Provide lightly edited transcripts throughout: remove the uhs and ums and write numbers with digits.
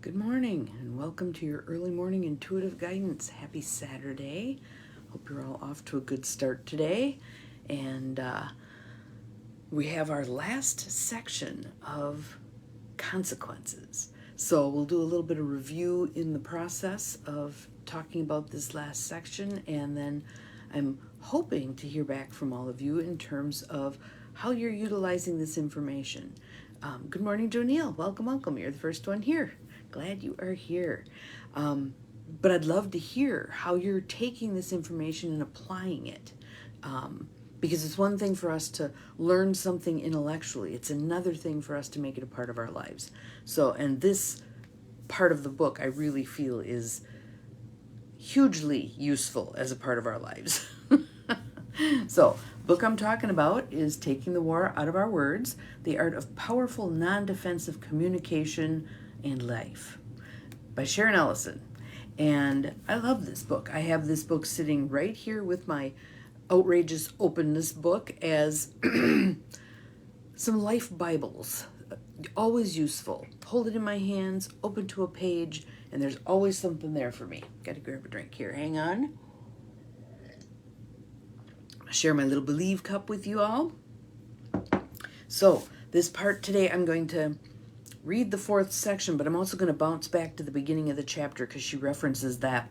Good morning and welcome to your early morning intuitive guidance. Happy Saturday. Hope you're all off to a good start today. And we have our last section of consequences. So we'll do a little bit of review in the process of talking about this last section, and then I'm hoping to hear back from all of you in terms of how you're utilizing this information. Good morning, Jonelle. Welcome. You're the first one here. Glad you are here. But I'd love to hear how you're taking this information and applying it. Because it's one thing for us to learn something intellectually. It's another thing for us to make it a part of our lives. So, and this part of the book I really feel is hugely useful as a part of our lives. So, book I'm talking about is Taking the War Out of Our Words, The Art of Powerful Non-Defensive Communication and Life by Sharon Ellison. And I love this book. I have this book sitting right here with my outrageous openness book as some life Bibles. Always useful. Hold it in my hands, open to a page, and there's always something there for me. Got to grab a drink here. Hang on. Share my little Believe cup with you all. So this part today, I'm going to read the fourth section, but I'm also going to bounce back to the beginning of the chapter because she references that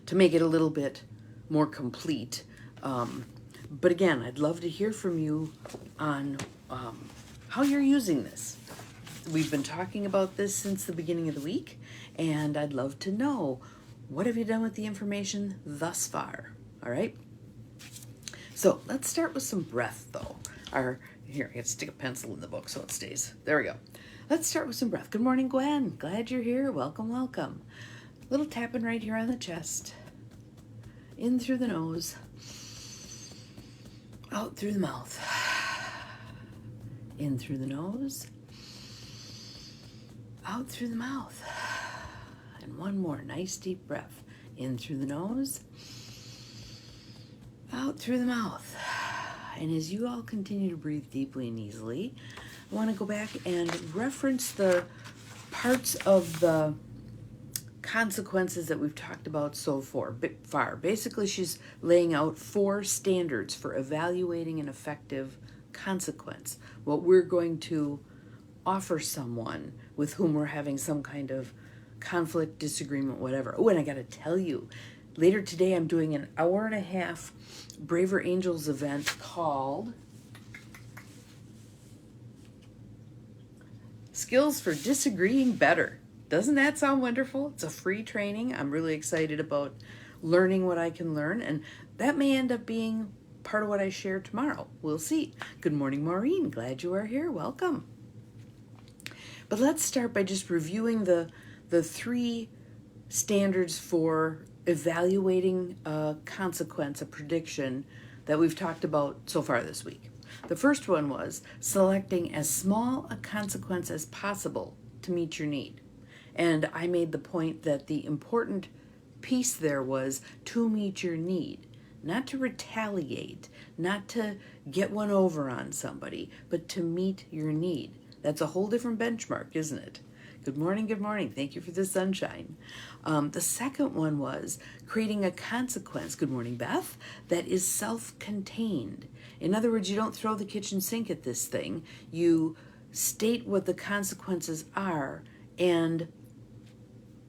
to make it a little bit more complete. But again, I'd love to hear from you on how you're using this. We've been talking about this since the beginning of the week, and I'd love to know, what have you done with the information thus far? All right? So let's start with some breath, though. Here, I got to stick a pencil in the book so it stays. There we go. Let's start with some breath. Good morning, Gwen. Glad you're here. Welcome. Little tapping right here on the chest. In through the nose. Out through the mouth. In through the nose. Out through the mouth. And one more nice deep breath. In through the nose. Out through the mouth. And as you all continue to breathe deeply and easily, I want to go back and reference the parts of the consequences that we've talked about so far. Basically, she's laying out 4 standards for evaluating an effective consequence. What we're going to offer someone with whom we're having some kind of conflict, disagreement, whatever. Oh, and I got to tell you, later today, I'm doing an 1.5-hour Braver Angels event called Skills for Disagreeing Better. Doesn't that sound wonderful? It's a free training. I'm really excited about learning what I can learn, and that may end up being part of what I share tomorrow. We'll see. Good morning, Maureen. Glad you are here. Welcome. But let's start by just reviewing the 3 standards for evaluating a consequence, a prediction that we've talked about so far this week. The first one was selecting as small a consequence as possible to meet your need. And I made the point that the important piece there was to meet your need, not to retaliate, not to get one over on somebody, but to meet your need. That's a whole different benchmark, isn't it? Good morning. Thank you for the sunshine. The second one was creating a consequence, good morning, Beth, that is self-contained. In other words, you don't throw the kitchen sink at this thing. You state what the consequences are and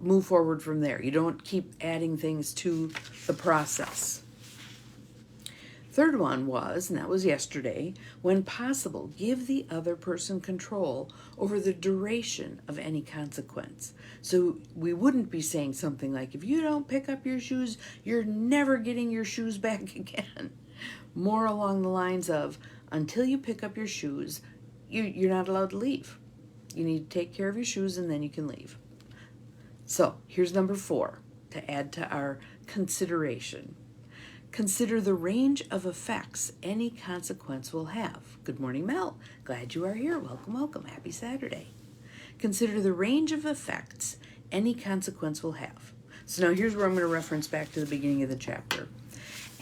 move forward from there. You don't keep adding things to the process. Third one was, and that was yesterday, when possible, give the other person control over the duration of any consequence. So we wouldn't be saying something like, if you don't pick up your shoes, you're never getting your shoes back again. More along the lines of, until you pick up your shoes, you're not allowed to leave. You need to take care of your shoes and then you can leave. So here's number 4 to add to our consideration. Consider the range of effects any consequence will have. Good morning, Mel. Glad you are here. Welcome. Happy Saturday. Consider the range of effects any consequence will have. So now here's where I'm going to reference back to the beginning of the chapter.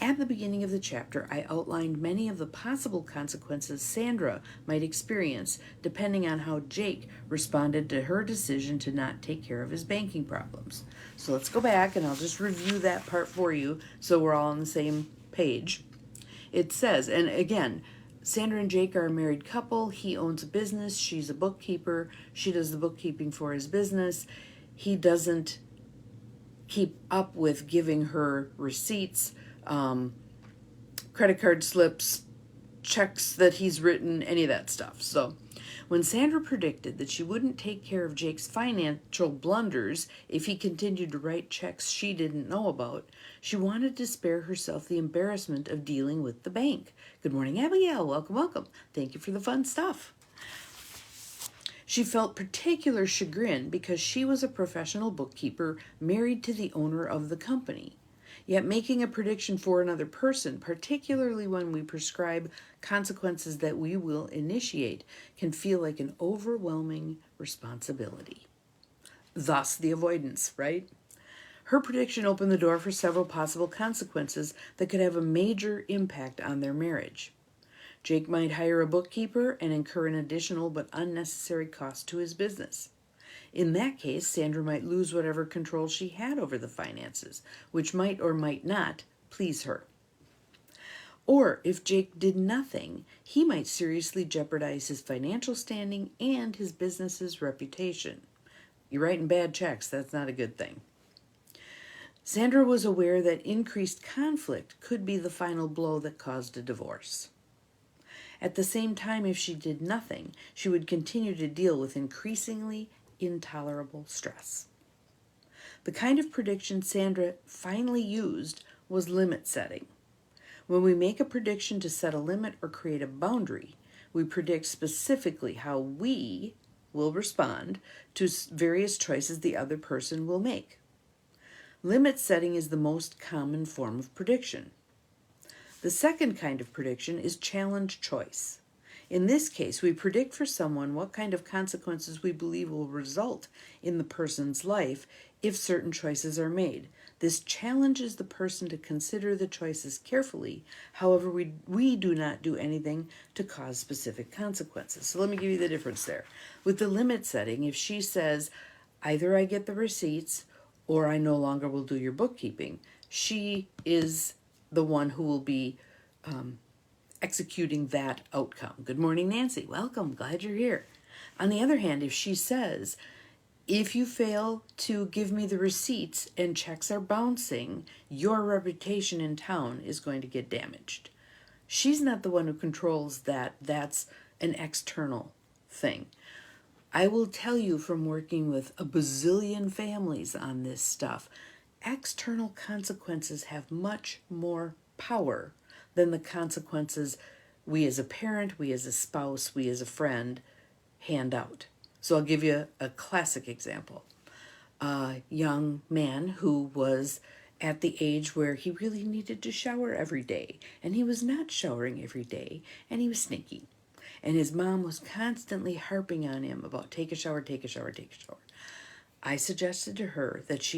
At the beginning of the chapter, I outlined many of the possible consequences Sandra might experience depending on how Jake responded to her decision to not take care of his banking problems. So let's go back and I'll just review that part for you so we're all on the same page. It says, and again, Sandra and Jake are a married couple. He owns a business. She's a bookkeeper. She does the bookkeeping for his business. He doesn't keep up with giving her receipts, credit card slips, checks that he's written, any of that stuff. So when Sandra predicted that she wouldn't take care of Jake's financial blunders if he continued to write checks she didn't know about, she wanted to spare herself the embarrassment of dealing with the bank. Good morning, Abigail. Welcome, welcome. Thank you for the fun stuff. She felt particular chagrin because she was a professional bookkeeper married to the owner of the company. Yet making a prediction for another person, particularly when we prescribe consequences that we will initiate, can feel like an overwhelming responsibility. Thus the avoidance, right? Her prediction opened the door for several possible consequences that could have a major impact on their marriage. Jake might hire a bookkeeper and incur an additional but unnecessary cost to his business. In that case, Sandra might lose whatever control she had over the finances, which might or might not please her. Or if Jake did nothing, he might seriously jeopardize his financial standing and his business's reputation. You're writing bad checks, that's not a good thing. Sandra was aware that increased conflict could be the final blow that caused a divorce. At the same time, if she did nothing, she would continue to deal with increasingly intolerable stress. The kind of prediction Sandra finally used was limit setting. When we make a prediction to set a limit or create a boundary, we predict specifically how we will respond to various choices the other person will make. Limit setting is the most common form of prediction. The second kind of prediction is challenge choice. In this case, we predict for someone what kind of consequences we believe will result in the person's life if certain choices are made. This challenges the person to consider the choices carefully. However, we do not do anything to cause specific consequences. So let me give you the difference there. With the limit setting, if she says, either I get the receipts or I no longer will do your bookkeeping, she is the one who will be executing that outcome. Good morning, Nancy. Welcome. Glad you're here. On the other hand, if she says, if you fail to give me the receipts and checks are bouncing, your reputation in town is going to get damaged. She's not the one who controls that. That's an external thing. I will tell you from working with a bazillion families on this stuff, external consequences have much more power than the consequences we as a parent, we as a spouse, we as a friend hand out. So I'll give you a classic example. A young man who was at the age where he really needed to shower every day, and he was not showering every day, and he was sneaky. And his mom was constantly harping on him about take a shower, take a shower, take a shower. I suggested to her that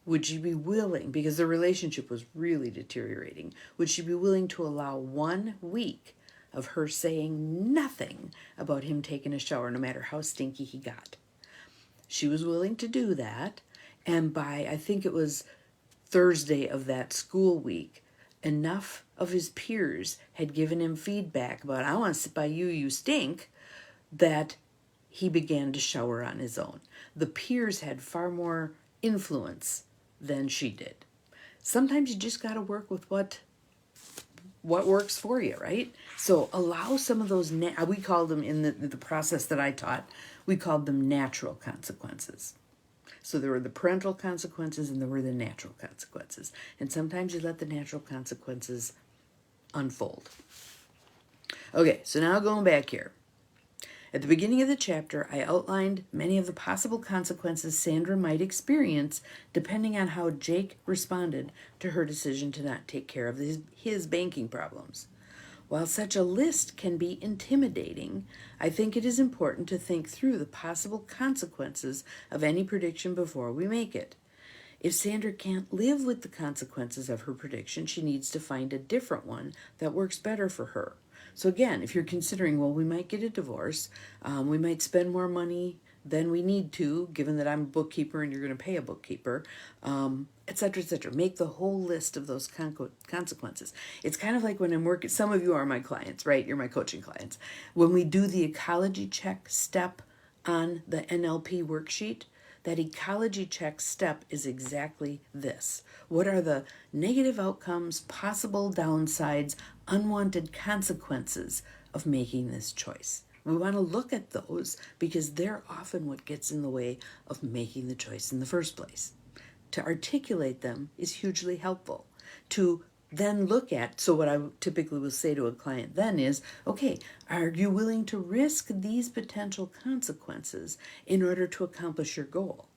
would she be willing, because the relationship was really deteriorating, would she be willing to allow 1 week of her saying nothing about him taking a shower, no matter how stinky he got? She was willing to do that, and by, I think it was Thursday of that school week, enough of his peers had given him feedback about, I want to sit by you, you stink, that he began to shower on his own. The peers had far more influence than she did. Sometimes you just got to work with what works for you, right? So allow some of those, we called them in the process that I taught, we called them natural consequences. So there were the parental consequences and there were the natural consequences. And sometimes you let the natural consequences unfold. Okay, so now going back here. At the beginning of the chapter, I outlined many of the possible consequences Sandra might experience depending on how Jake responded to her decision to not take care of his banking problems. While such a list can be intimidating, I think it is important to think through the possible consequences of any prediction before we make it. If Sandra can't live with the consequences of her prediction, she needs to find a different one that works better for her. So again, if you're considering, well, we might get a divorce, we might spend more money than we need to, given that I'm a bookkeeper and you're going to pay a bookkeeper, et cetera, et cetera. Make the whole list of those consequences. It's kind of like when I'm working, some of you are my clients, right? You're my coaching clients. When we do the ecology check step on the NLP worksheet, that ecology check step is exactly this. What are the negative outcomes, possible downsides, unwanted consequences of making this choice? We want to look at those because they're often what gets in the way of making the choice in the first place. To articulate them is hugely helpful. To then look at, so what I typically will say to a client then is, okay, are you willing to risk these potential consequences in order to accomplish your goal?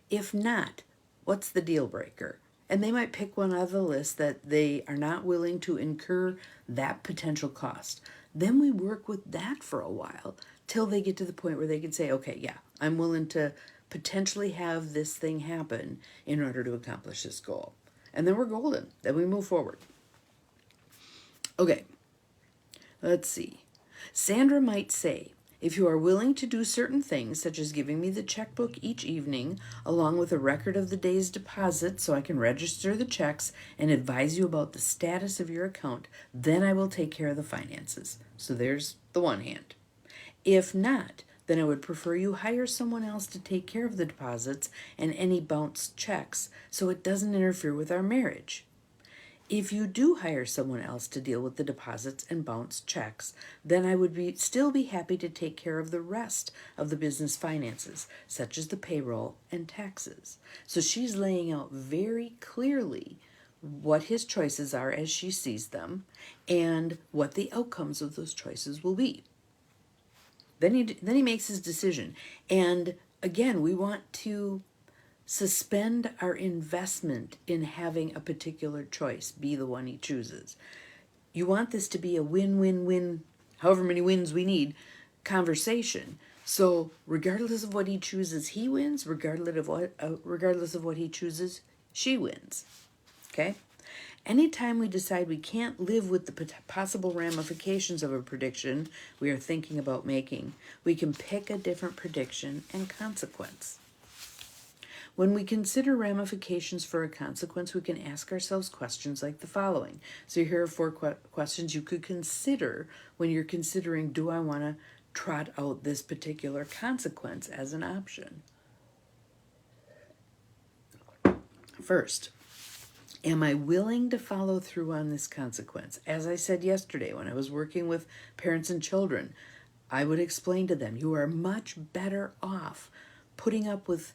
If not, what's the deal breaker? And they might pick one out of the list that they are not willing to incur that potential cost. Then we work with that for a while till they get to the point where they can say, okay, yeah, I'm willing to potentially have this thing happen in order to accomplish this goal. And then we're golden. Then we move forward. Okay, let's see. Sandra might say, if you are willing to do certain things, such as giving me the checkbook each evening, along with a record of the day's deposit so I can register the checks and advise you about the status of your account, then I will take care of the finances. So there's the one hand. If not, then I would prefer you hire someone else to take care of the deposits and any bounced checks so it doesn't interfere with our marriage. If you do hire someone else to deal with the deposits and bounced checks, then I would still be happy to take care of the rest of the business finances, such as the payroll and taxes. So she's laying out very clearly what his choices are as she sees them and what the outcomes of those choices will be. Then he makes his decision. And again, we want to suspend our investment in having a particular choice be the one he chooses. You want this to be a win-win-win, however many wins we need, conversation. So regardless of what he chooses, he wins. Regardless of what he chooses, she wins. Okay? Anytime we decide we can't live with the possible ramifications of a prediction we are thinking about making, we can pick a different prediction and consequence. When we consider ramifications for a consequence, we can ask ourselves questions like the following. So here are 4 questions you could consider when you're considering, do I want to trot out this particular consequence as an option? First, am I willing to follow through on this consequence? As I said yesterday when I was working with parents and children, I would explain to them, you are much better off putting up with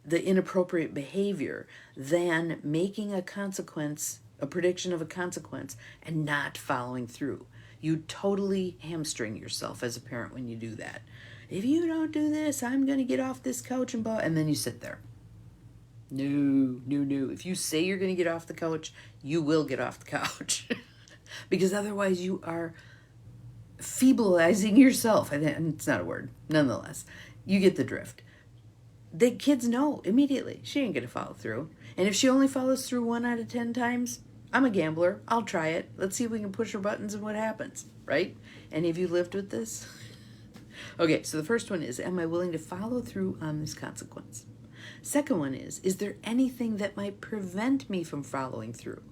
the inappropriate behavior than making a prediction of a consequence and not following through. You totally hamstring yourself as a parent when you do that. If you don't do this, I'm going to get off this couch and then you sit there. No. If you say you're going to get off the couch, you will get off the couch. Because otherwise you are feeblizing yourself. And it's not a word. Nonetheless, you get the drift. The kids know immediately she ain't going to follow through. And if she only follows through 1 out of 10 times, I'm a gambler. I'll try it. Let's see if we can push her buttons and what happens, right? Any of you lived with this? Okay, so the first one is, am I willing to follow through on this consequence? Second one is there anything that might prevent me from following through?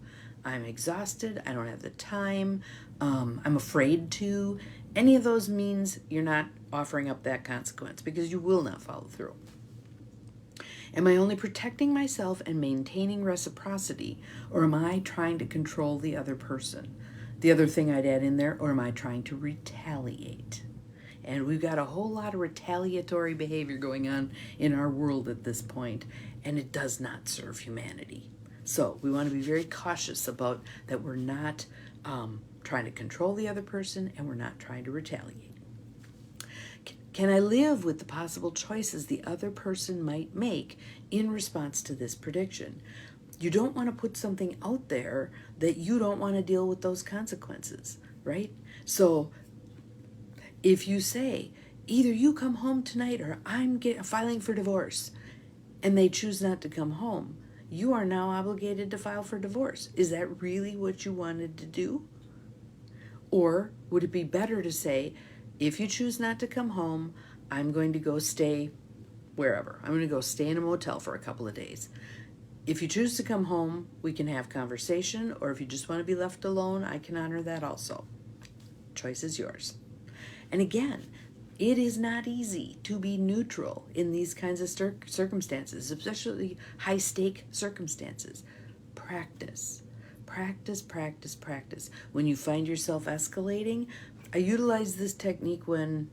I'm exhausted. I don't have the time. I'm afraid to. Any of those means you're not offering up that consequence because you will not follow through. Am I only protecting myself and maintaining reciprocity, or am I trying to control the other person? The other thing I'd add in there, or am I trying to retaliate? And we've got a whole lot of retaliatory behavior going on in our world at this point, and it does not serve humanity. So we want to be very cautious about that we're not trying to control the other person and we're not trying to retaliate. Can I live with the possible choices the other person might make in response to this prediction? You don't want to put something out there that you don't want to deal with those consequences, right? So if you say, either you come home tonight or I'm filing for divorce, and they choose not to come home, you are now obligated to file for divorce. Is that really what you wanted to do? Or would it be better to say, if you choose not to come home, I'm going to go stay wherever. I'm going to go stay in a motel for a couple of days. If you choose to come home, we can have conversation, or if you just want to be left alone, I can honor that also. Choice is yours. And again, it is not easy to be neutral in these kinds of circumstances, especially high-stake circumstances. Practice. Practice, practice, practice. When you find yourself escalating, I utilized this technique when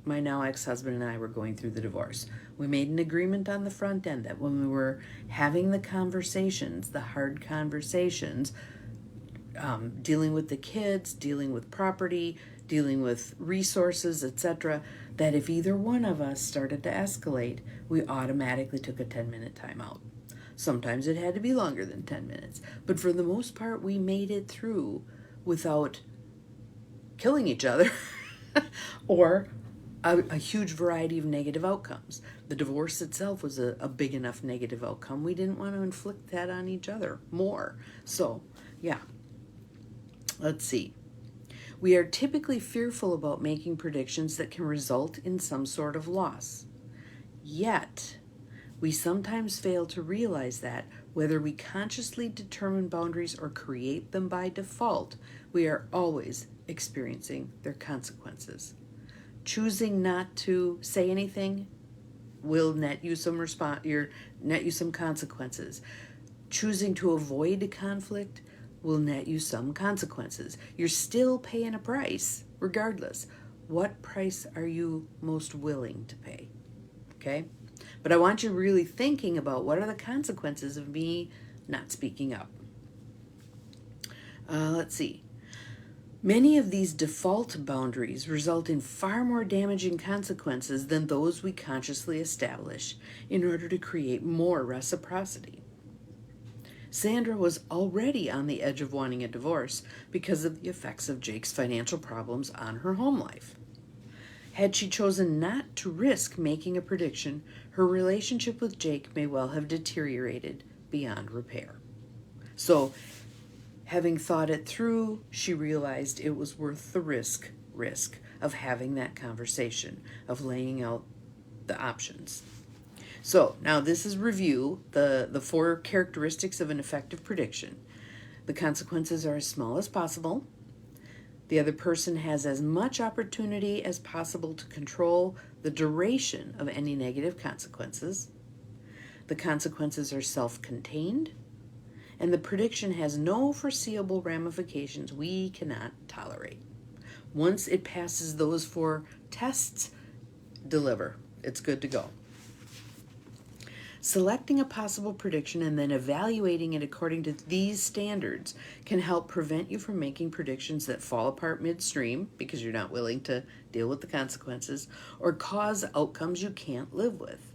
my now ex-husband and I were going through the divorce. We made an agreement on the front end that when we were having the conversations, the hard conversations, dealing with the kids, dealing with property, dealing with resources, etc., that if either one of us started to escalate, we automatically took a 10-minute timeout. Sometimes it had to be longer than 10 minutes, but for the most part, we made it through without killing each other or a huge variety of negative outcomes. The divorce itself was a big enough negative outcome. We didn't want to inflict that on each other more. So, yeah. Let's see. We are typically fearful about making predictions that can result in some sort of loss. Yet, we sometimes fail to realize that, whether we consciously determine boundaries or create them by default, we are always experiencing their consequences. Choosing not to say anything will net you some consequences. Choosing to avoid conflict will net you some consequences. You're still paying a price, regardless. What price are you most willing to pay? Okay? But I want you really thinking about, what are the consequences of me not speaking up? Let's see. Many of these default boundaries result in far more damaging consequences than those we consciously establish in order to create more reciprocity. Sandra was already on the edge of wanting a divorce because of the effects of Jake's financial problems on her home life. Had she chosen not to risk making a prediction, her relationship with Jake may well have deteriorated beyond repair. So, having thought it through, she realized it was worth the risk of having that conversation, of laying out the options. So, now this is review, the 4 characteristics of an effective prediction. The consequences are as small as possible. The other person has as much opportunity as possible to control the duration of any negative consequences. The consequences are self-contained. And the prediction has no foreseeable ramifications we cannot tolerate. Once it passes those 4 tests, deliver. It's good to go. Selecting a possible prediction and then evaluating it according to these standards can help prevent you from making predictions that fall apart midstream because you're not willing to deal with the consequences, or cause outcomes you can't live with.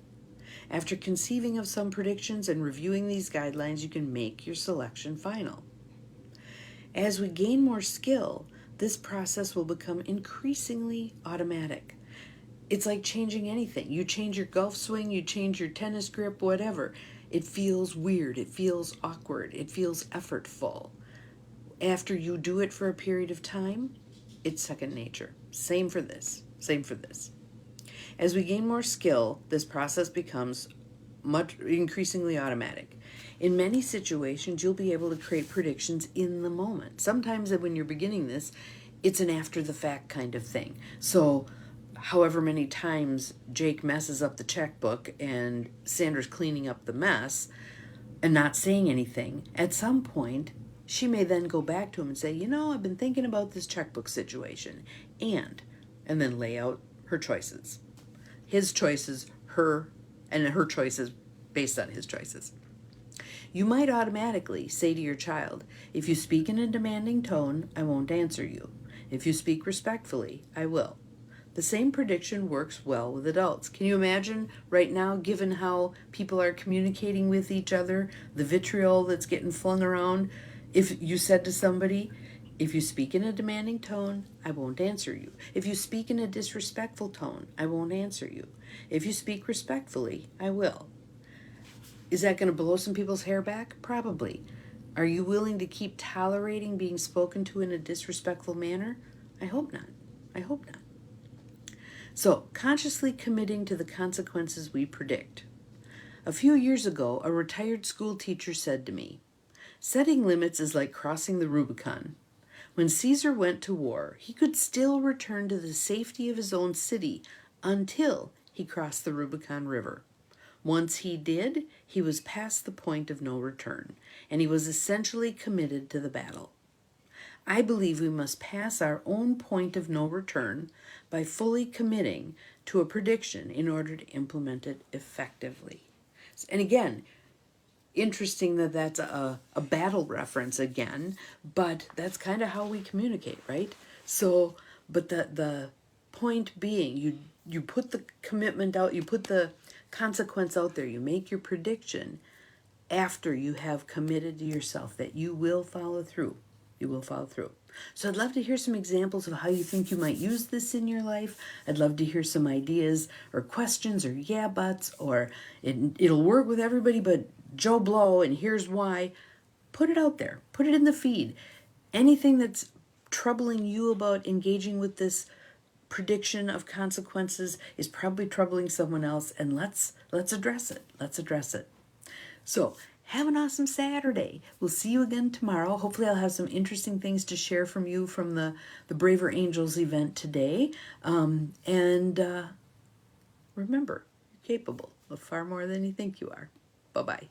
After conceiving of some predictions and reviewing these guidelines, you can make your selection final. As we gain more skill, this process will become increasingly automatic. It's like changing anything. You change your golf swing, you change your tennis grip, whatever. It feels weird, it feels awkward, it feels effortful. After you do it for a period of time, it's second nature. Same for this. As we gain more skill, this process becomes increasingly automatic. In many situations, you'll be able to create predictions in the moment. Sometimes when you're beginning this, it's an after-the-fact kind of thing. So, however many times Jake messes up the checkbook and Sandra's cleaning up the mess and not saying anything, at some point, she may then go back to him and say, I've been thinking about this checkbook situation, and then lay out her choices. His choices, her choices based on his choices. You might automatically say to your child, if you speak in a demanding tone, I won't answer you. If you speak respectfully, I will. The same prediction works well with adults. Can you imagine right now, given how people are communicating with each other, the vitriol that's getting flung around? If you said to somebody, if you speak in a demanding tone, I won't answer you. If you speak in a disrespectful tone, I won't answer you. If you speak respectfully, I will. Is that going to blow some people's hair back? Probably. Are you willing to keep tolerating being spoken to in a disrespectful manner? I hope not. I hope not. So, consciously committing to the consequences we predict. A few years ago, a retired school teacher said to me, "Setting limits is like crossing the Rubicon. When Caesar went to war, he could still return to the safety of his own city until he crossed the Rubicon River. Once he did, he was past the point of no return, and he was essentially committed to the battle. I believe we must pass our own point of no return by fully committing to a prediction in order to implement it effectively." And again, interesting that that's a battle reference again, but that's kind of how we communicate, right? So, but the point being, you put the commitment out, you put the consequence out there, you make your prediction after you have committed to yourself that you will follow through. You will follow through. So I'd love to hear some examples of how you think you might use this in your life. I'd love to hear some ideas or questions or yeah buts or it'll work with everybody but Joe Blow and here's why. Put it out there. Put it in the feed. Anything that's troubling you about engaging with this prediction of consequences is probably troubling someone else, and let's address it. Let's address it. So, have an awesome Saturday. We'll see you again tomorrow. Hopefully I'll have some interesting things to share from you from the Braver Angels event today. And remember, you're capable of far more than you think you are. Bye-bye.